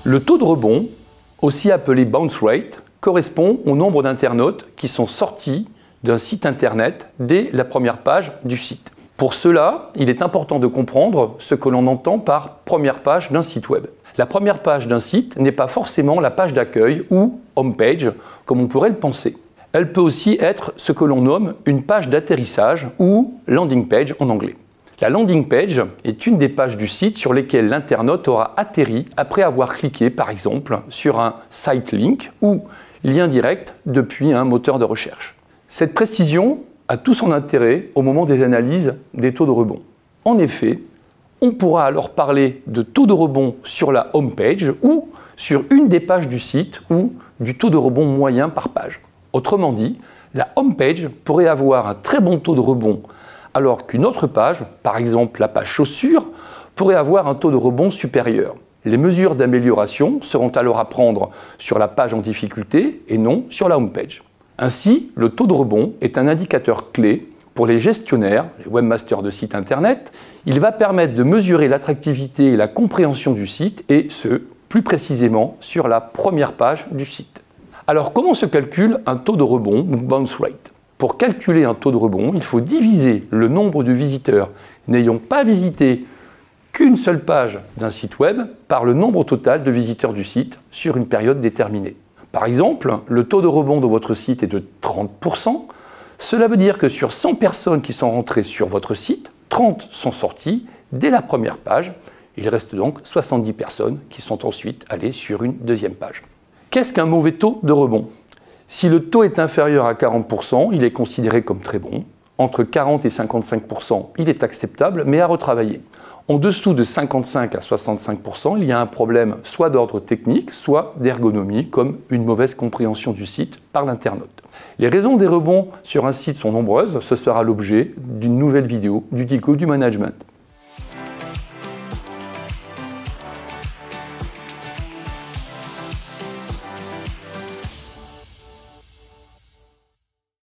Le taux de rebond, aussi appelé bounce rate, correspond au nombre d'internautes qui sont sortis d'un site internet dès la première page du site. Pour cela, il est important de comprendre ce que l'on entend par première page d'un site web. La première page d'un site n'est pas forcément la page d'accueil ou homepage, comme on pourrait le penser. Elle peut aussi être ce que l'on nomme une page d'atterrissage ou landing page en anglais. La landing page est une des pages du site sur lesquelles l'internaute aura atterri après avoir cliqué par exemple sur un site link ou lien direct depuis un moteur de recherche. Cette précision a tout son intérêt au moment des analyses des taux de rebond. En effet, on pourra alors parler de taux de rebond sur la home page ou sur une des pages du site ou du taux de rebond moyen par page. Autrement dit, la home page pourrait avoir un très bon taux de rebond alors qu'une autre page, par exemple la page chaussures, pourrait avoir un taux de rebond supérieur. Les mesures d'amélioration seront alors à prendre sur la page en difficulté et non sur la home page. Ainsi, le taux de rebond est un indicateur clé pour les gestionnaires, les webmasters de sites internet. Il va permettre de mesurer l'attractivité et la compréhension du site et ce, plus précisément, sur la première page du site. Alors, comment se calcule un taux de rebond ou bounce rate? Pour calculer un taux de rebond, il faut diviser le nombre de visiteurs n'ayant pas visité qu'une seule page d'un site web par le nombre total de visiteurs du site sur une période déterminée. Par exemple, le taux de rebond de votre site est de 30%. Cela veut dire que sur 100 personnes qui sont rentrées sur votre site, 30 sont sorties dès la première page. Il reste donc 70 personnes qui sont ensuite allées sur une deuxième page. Qu'est-ce qu'un mauvais taux de rebond? Si le taux est inférieur à 40%, il est considéré comme très bon. Entre 40 et 55%, il est acceptable, mais à retravailler. En dessous de 55 à 65%, il y a un problème soit d'ordre technique, soit d'ergonomie, comme une mauvaise compréhension du site par l'internaute. Les raisons des rebonds sur un site sont nombreuses, ce sera l'objet d'une nouvelle vidéo du Dico du management.